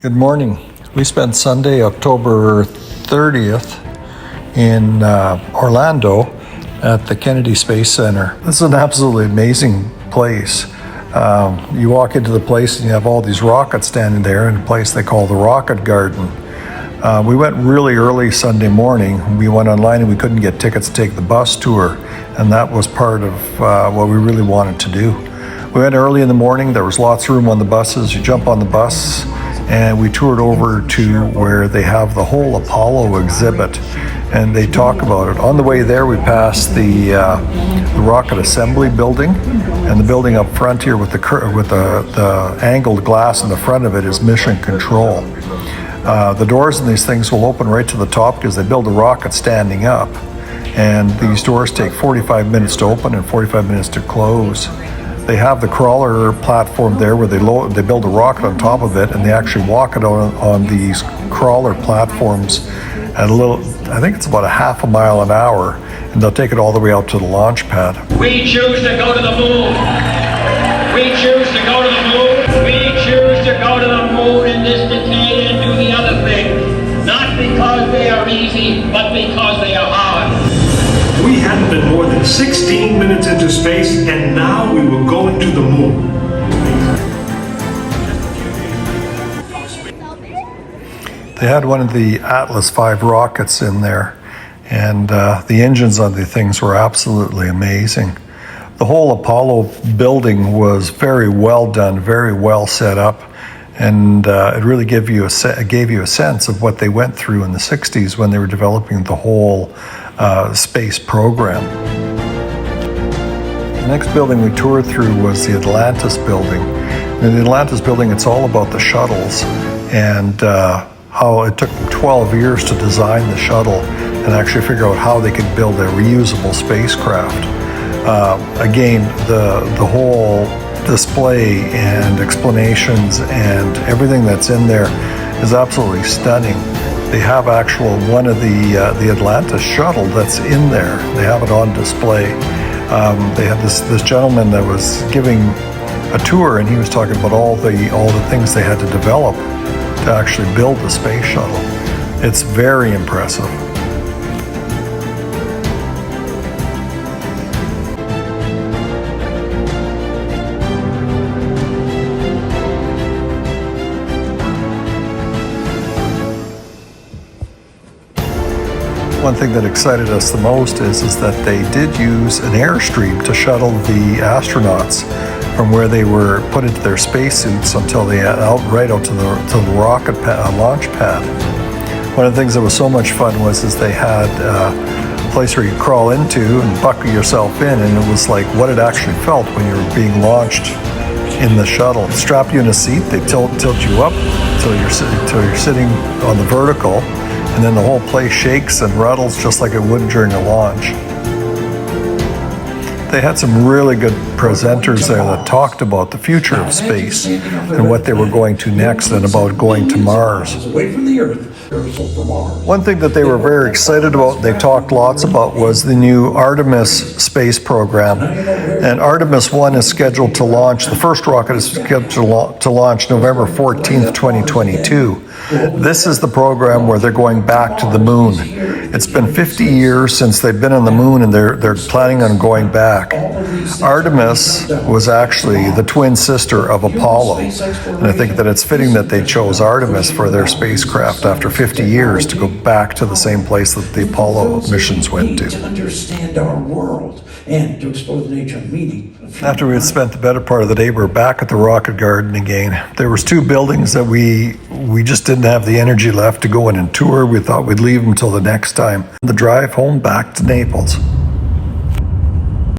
Good morning. We spent Sunday, October 30th in Orlando at the Kennedy Space Center. This is an absolutely amazing place. You walk into the place and you have all these rockets standing there in a place they call the Rocket Garden. We went really early Sunday morning. We went online and we couldn't get tickets to take the bus tour, and that was part of what we really wanted to do. We went early in the morning. There was lots of room on the buses. You jump on the bus and we toured over to where they have the whole Apollo exhibit, and they talk about it. On the way there, we passed the rocket assembly building, and the building up front here with the angled glass in the front of it is mission control. The doors in these things will open right to the top because they build the rocket standing up, and these doors take 45 minutes to open and 45 minutes to close. They have the crawler platform there where they build a rocket on top of it, and they actually walk it on these crawler platforms at I think it's about a half a mile an hour, and they'll take it all the way out to the launch pad. We choose to go to the moon. We choose to go to the moon. We choose to go to the moon in this decade and do the other thing. Not because they are easy, but because they are hard. We hadn't been more than 16 minutes into space, and now we were going to the moon. They had one of the Atlas V rockets in there, and the engines on the things were absolutely amazing. The whole Apollo building was very well done, very well set up, and it really gave you a sense of what they went through in the 60s when they were developing the whole space program. The next building we toured through was the Atlantis building. In the Atlantis building, it's all about the shuttles and how it took them 12 years to design the shuttle and actually figure out how they could build a reusable spacecraft. Again, the whole display and explanations and everything that's in there is absolutely stunning. They have one of the Atlantis shuttle that's in there. They have it on display. They had this gentleman that was giving a tour, and he was talking about all the things they had to develop to actually build the space shuttle. It's very impressive. One thing that excited us the most is that they did use an Airstream to shuttle the astronauts from where they were put into their spacesuits until they right out to the rocket launch pad. One of the things that was so much fun was they had a place where you crawl into and buckle yourself in, and it was like what it actually felt when you were being launched in the shuttle. Strap you in a seat, they tilt you up until you're sitting on the vertical, and then the whole place shakes and rattles just like it would during a launch. They had some really good presenters there that talked about the future of space and what they were going to next and about going to Mars. Away from the Earth. One thing that they were very excited about, they talked lots about, was the new Artemis space program. And Artemis I is scheduled to launch, the first rocket is scheduled to launch November 14th, 2022. This is the program where they're going back to the moon. It's been 50 years since they've been on the moon, and they're planning on going back. Artemis was actually the twin sister of Apollo, and I think that it's fitting that they chose Artemis for their spacecraft after 50 years to go back to the same place that the Apollo missions went to. To understand our world and to explore the nature and meaning. After we had spent the better part of the day, we were back at the Rocket Garden again. There was two buildings that we just didn't have the energy left to go in and tour. We thought we'd leave them until the next time. The drive home back to Naples.